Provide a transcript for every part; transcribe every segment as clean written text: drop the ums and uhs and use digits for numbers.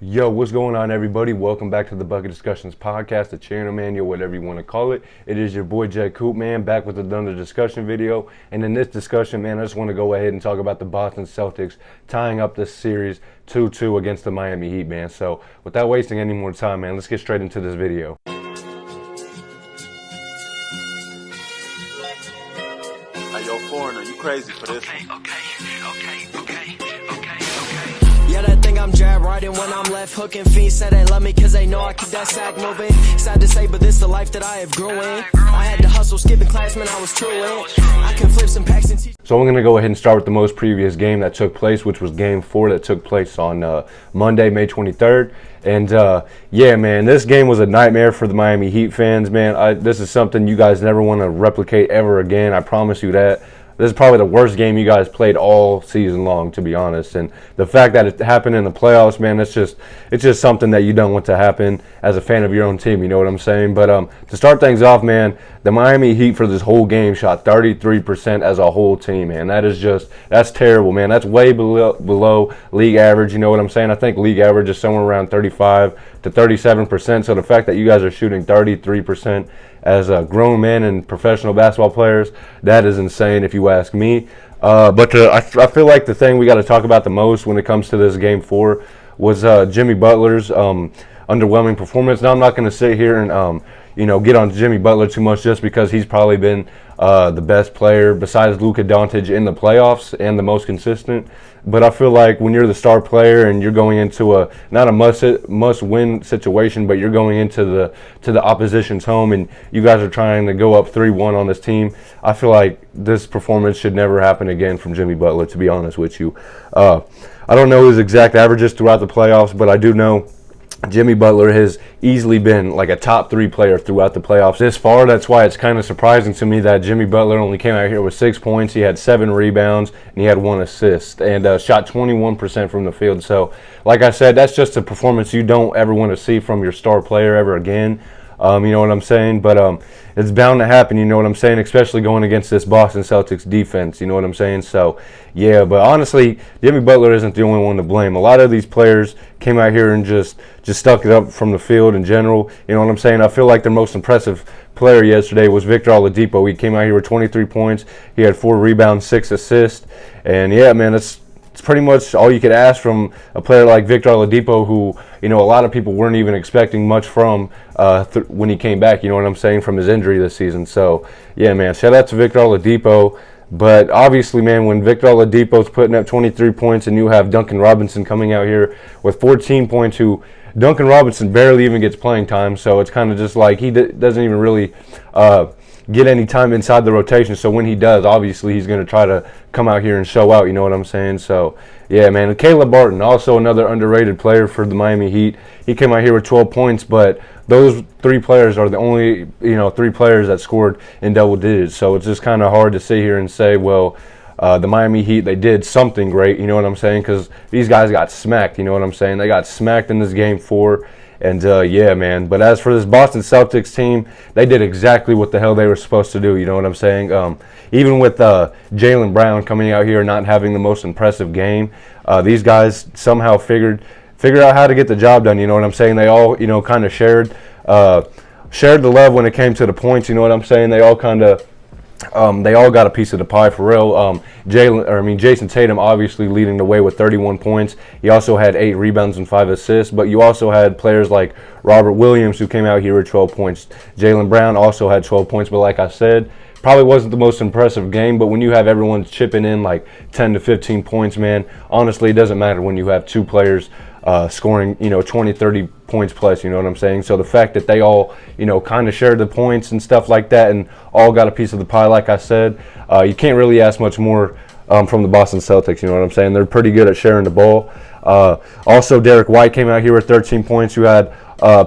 Yo, what's going on, everybody? Welcome back to the Bucket Discussions podcast, the channel, man, yo, whatever you want to call it. It is your boy Jay Coop, man, back with another discussion video. And in this discussion, man, I just want to go ahead and talk about the Boston Celtics tying up this series 2-2 against the Miami Heat, man. So without wasting any more time, man, let's get straight into this video. Hey, yo, foreigner, you crazy for this? Okay. Yeah, they think I'm jab riding when I'm left hooking. Fiends say they love me cause they know I keep that sack moving. Sad to say, but this the life that I have grew in. I had to hustle, skipping class, man, I was true in. I can flip some packs and teach. So I'm going to go ahead and start with the most previous game that took place, which was Game 4 that took place on Monday, May 23rd. And, yeah, man, this game was a nightmare for the Miami Heat fans, man. This is something you guys never want to replicate ever again. I promise you that. This is probably the worst game you guys played all season long, to be honest. And the fact that it happened in the playoffs, man, it's just something that you don't want to happen as a fan of your own team. You know what I'm saying? But to start things off, man, the Miami Heat for this whole game shot 33% as a whole team, man. That's terrible, man. That's way below league average. You know what I'm saying? I think league average is somewhere around 35 to 37%. So the fact that you guys are shooting 33% as grown men and professional basketball players, that is insane if you ask me. I feel like the thing we got to talk about the most when it comes to this Game 4 was Jimmy Butler's underwhelming performance. Now, I'm not going to sit here and get on Jimmy Butler too much just because he's probably been the best player besides Luka Doncic in the playoffs and the most consistent. But I feel like when you're the star player and you're going into not a must-win situation, but you're going into the opposition's home and you guys are trying to go up 3-1 on this team, I feel like this performance should never happen again from Jimmy Butler, to be honest with you. I don't know his exact averages throughout the playoffs, but I do know Jimmy Butler has easily been like a top 3 player throughout the playoffs this far. That's why it's kind of surprising to me that Jimmy Butler only came out here with 6 points. He had 7 rebounds and he had 1 assist and shot 21% from the field. So, like I said, that's just a performance you don't ever want to see from your star player ever again. You know what I'm saying? But it's bound to happen, you know what I'm saying, especially going against this Boston Celtics defense, you know what I'm saying? So, yeah, but honestly, Jimmy Butler isn't the only one to blame. A lot of these players came out here and just stuck it up from the field in general, you know what I'm saying? I feel like their most impressive player yesterday was Victor Oladipo. He came out here with 23 points. He had 4 rebounds, 6 assists. And, yeah, man, it's pretty much all you could ask from a player like Victor Oladipo, who, a lot of people weren't even expecting much from when he came back, you know what I'm saying, from his injury this season. So, yeah, man, shout out to Victor Oladipo. But obviously, man, when Victor Oladipo's putting up 23 points and you have Duncan Robinson coming out here with 14 points, who Duncan Robinson barely even gets playing time, so it's kind of just like he doesn't even really get any time inside the rotation. So when he does, obviously he's going to try to come out here and show out, you know what I'm saying? So, yeah, man. Caleb Barton, also another underrated player for the Miami Heat. He came out here with 12 points, but those 3 players are the only, 3 players that scored in double digits. So it's just kind of hard to sit here and say, well, the Miami Heat, they did something great, you know what I'm saying? Because these guys got smacked, you know what I'm saying? They got smacked in this Game 4. And, yeah, man. But as for this Boston Celtics team, they did exactly what the hell they were supposed to do, you know what I'm saying? Even with Jaylen Brown coming out here and not having the most impressive game, these guys somehow figured out how to get the job done, you know what I'm saying? They all, kind of shared the love when it came to the points, you know what I'm saying? They all got a piece of the pie for real. Jason Tatum obviously leading the way with 31 points. He also had 8 rebounds and 5 assists, but you also had players like Robert Williams who came out here with 12 points. Jaylen Brown also had 12 points, but like I said, probably wasn't the most impressive game, but when you have everyone chipping in like 10 to 15 points, man, honestly, it doesn't matter when you have 2 players scoring, 20, 30 points plus, you know what I'm saying? So the fact that they all, kind of shared the points and stuff like that and all got a piece of the pie, like I said, you can't really ask much more from the Boston Celtics, you know what I'm saying? They're pretty good at sharing the ball. Also, Derek White came out here with 13 points. You had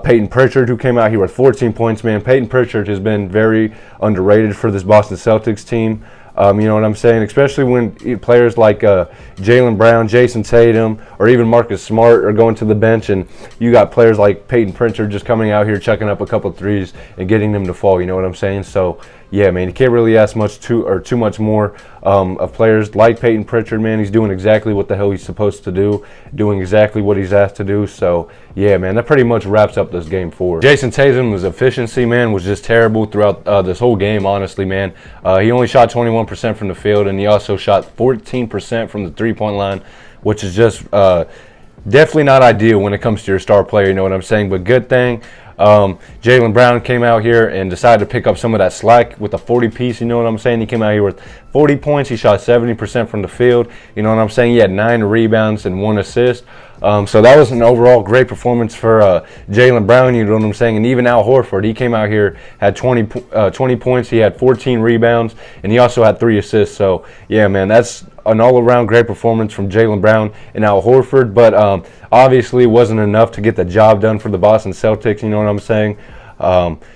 Peyton Pritchard, who came out here with 14 points. Man, Peyton Pritchard has been very underrated for this Boston Celtics team. You know what I'm saying? Especially when players like Jaylen Brown, Jason Tatum, or even Marcus Smart are going to the bench, and you got players like Peyton Pritchard just coming out here, chucking up a couple threes and getting them to fall. You know what I'm saying? So, yeah, man, you can't really ask too much more of players like Peyton Pritchard, man. He's doing exactly what the hell he's supposed to do, doing exactly what he's asked to do. So, yeah, man, that pretty much wraps up this game 4. Jason Tatum's efficiency, man, was just terrible throughout this whole game, honestly, man. He only shot 21% from the field, and he also shot 14% from the three-point line, which is just definitely not ideal when it comes to your star player, you know what I'm saying? But good thing Jaylen Brown came out here and decided to pick up some of that slack with a 40-piece, you know what I'm saying? He came out here with 40 points. He shot 70% from the field, you know what I'm saying? He had 9 rebounds and 1 assist. So that was an overall great performance for Jaylen Brown, you know what I'm saying? And even Al Horford, he came out here, had 20 points, he had 14 rebounds, and he also had 3 assists. So, yeah, man, that's an all-around great performance from Jaylen Brown and Al Horford. But obviously it wasn't enough to get the job done for the Boston Celtics, you know what I'm saying?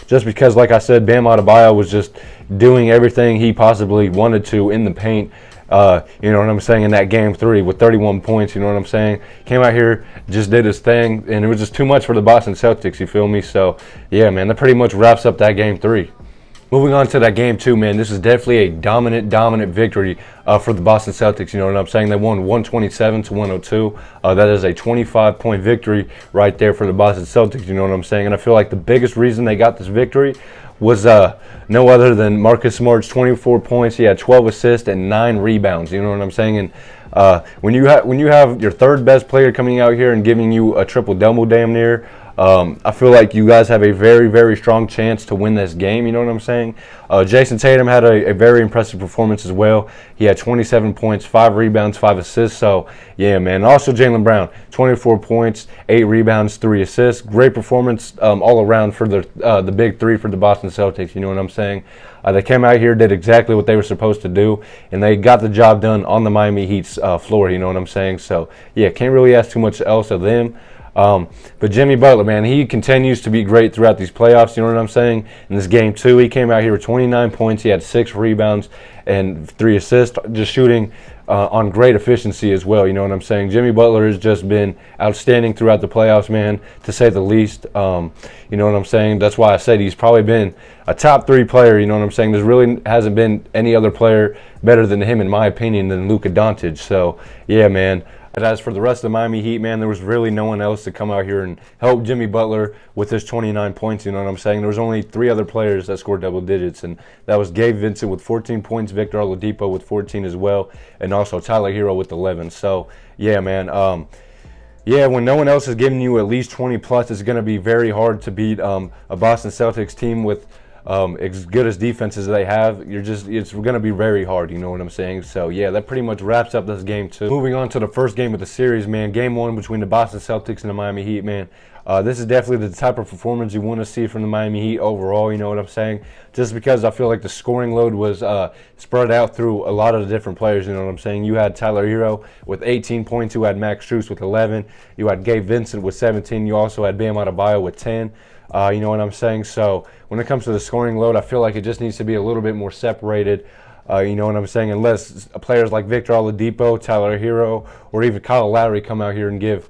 Just because, like I said, Bam Adebayo was just doing everything he possibly wanted to in the paint. You know what I'm saying, in that game 3 with 31 points, you know what I'm saying? Came out here, just did his thing, and it was just too much for the Boston Celtics, you feel me? So, yeah, man, that pretty much wraps up that game 3. Moving on to that game 2, man, this is definitely a dominant victory for the Boston Celtics, you know what I'm saying? They won 127-102. That is a 25-point victory right there for the Boston Celtics, you know what I'm saying? And I feel like the biggest reason they got this victory was no other than Marcus Smart's 24 points. He had 12 assists and 9 rebounds, you know what I'm saying? And when you have your third best player coming out here and giving you a triple-double damn near, I feel like you guys have a very, very strong chance to win this game, you know what I'm saying? Jason Tatum had a very impressive performance as well. He had 27 points, 5 rebounds, 5 assists. So, yeah, man. Also, Jaylen Brown, 24 points, 8 rebounds, 3 assists. Great performance all around for the big 3 for the Boston Celtics, you know what I'm saying? They came out here, did exactly what they were supposed to do, and they got the job done on the Miami Heat's floor, you know what I'm saying? So, yeah, can't really ask too much else of them. But Jimmy Butler, man, he continues to be great throughout these playoffs, you know what I'm saying? In this game 2, he came out here with 29 points. He had 6 rebounds and 3 assists, just shooting on great efficiency as well, you know what I'm saying? Jimmy Butler has just been outstanding throughout the playoffs, man, to say the least. You know what I'm saying? That's why I said he's probably been a top 3 player, you know what I'm saying? There really hasn't been any other player better than him, in my opinion, than Luka Doncic. So, yeah, man. But as for the rest of the Miami Heat, man, there was really no one else to come out here and help Jimmy Butler with his 29 points, you know what I'm saying? There was only 3 other players that scored double digits, and that was Gabe Vincent with 14 points, Victor Oladipo with 14 as well, and also Tyler Hero with 11. So, yeah, man, yeah, when no one else is giving you at least 20 plus, it's going to be very hard to beat a Boston Celtics team with as good as defense as they have. It's going to be very hard, you know what I'm saying? So, yeah, that pretty much wraps up this game 2. Moving on to the first game of the series, man, game 1 between the Boston Celtics and the Miami Heat, man. This is definitely the type of performance you want to see from the Miami Heat overall, you know what I'm saying? Just because I feel like the scoring load was spread out through a lot of the different players, you know what I'm saying? You had Tyler Hero with 18 points. You had Max Strus with 11. You had Gabe Vincent with 17. You also had Bam Adebayo with 10. You know what I'm saying? So when it comes to the scoring load, I feel like it just needs to be a little bit more separated. You know what I'm saying? Unless players like Victor Oladipo, Tyler Hero, or even Kyle Lowry come out here and give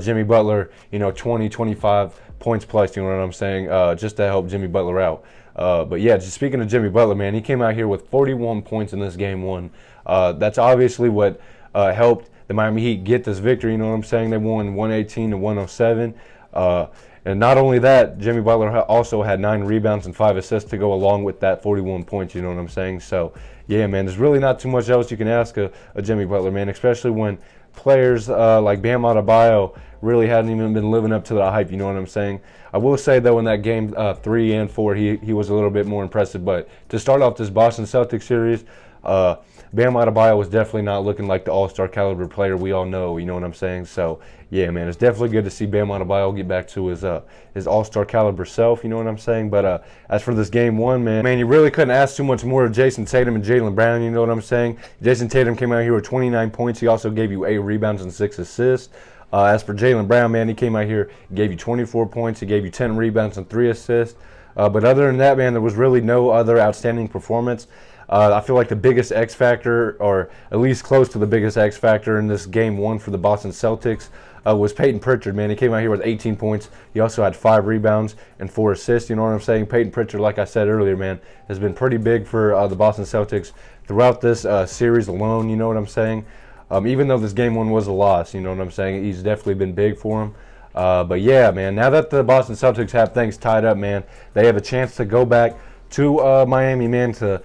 Jimmy Butler, you know, 20, 25 points plus, you know what I'm saying, just to help Jimmy Butler out. But yeah, just speaking of Jimmy Butler, man, he came out here with 41 points in this game 1. That's obviously what helped the Miami Heat get this victory, you know what I'm saying? They won 118-107. And not only that, Jimmy Butler also had 9 rebounds and 5 assists to go along with that 41 points, you know what I'm saying? So, yeah, man, there's really not too much else you can ask a Jimmy Butler, man, especially when players like Bam Adebayo really hadn't even been living up to the hype, you know what I'm saying? I will say, though, in that game 3 and 4, he was a little bit more impressive. But to start off this Boston Celtics series, Bam Adebayo was definitely not looking like the all-star caliber player we all know, you know what I'm saying? So, yeah, man, it's definitely good to see Bam Adebayo get back to his all-star caliber self, you know what I'm saying? But as for this game 1, man, you really couldn't ask too much more of Jason Tatum and Jaylen Brown, you know what I'm saying? Jason Tatum came out here with 29 points. He also gave you 8 rebounds and 6 assists. As for Jaylen Brown, man, he came out here, gave you 24 points. He gave you 10 rebounds and 3 assists. But other than that, man, there was really no other outstanding performance. I feel like the biggest X factor, or at least close to the biggest X factor in this game 1 for the Boston Celtics, was Peyton Pritchard, man. He came out here with 18 points. He also had 5 rebounds and 4 assists. You know what I'm saying? Peyton Pritchard, like I said earlier, man, has been pretty big for the Boston Celtics throughout this series alone. You know what I'm saying? Even though this game 1 was a loss, you know what I'm saying? He's definitely been big for him. But yeah, man, now that the Boston Celtics have things tied up, man, they have a chance to go back to Miami, man, to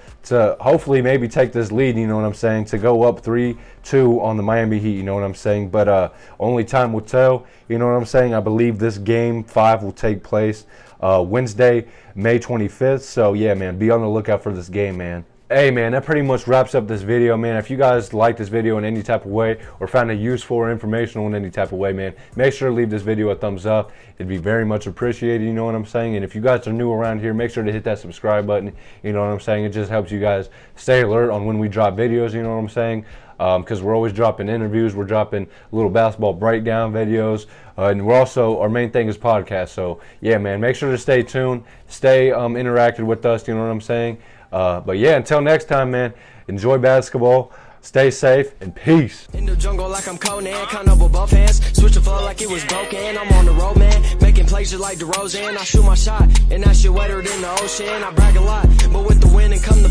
hopefully maybe take this lead, you know what I'm saying, to go up 3-2 on the Miami Heat, you know what I'm saying. But only time will tell, you know what I'm saying. I believe this game 5 will take place Wednesday, May 25th. So yeah, man, be on the lookout for this game, man. Hey, man, that pretty much wraps up this video, man. If you guys liked this video in any type of way or found it useful or informational in any type of way, man, make sure to leave this video a thumbs up. It'd be very much appreciated, you know what I'm saying? And if you guys are new around here, make sure to hit that subscribe button, you know what I'm saying? It just helps you guys stay alert on when we drop videos, you know what I'm saying? Because we're always dropping interviews, we're dropping little basketball breakdown videos, and we're also, our main thing is podcasts. So, yeah, man, make sure to stay tuned, stay interactive with us, you know what I'm saying? But yeah, until next time, man, enjoy basketball, stay safe, and peace. In the jungle like I'm Conan, count up with both hands, switch the flow like it was broken. I'm on the road, man, making plays just like DeRozan. I shoot my shot, and that shit wetter than the ocean. I brag a lot, but with the wind and come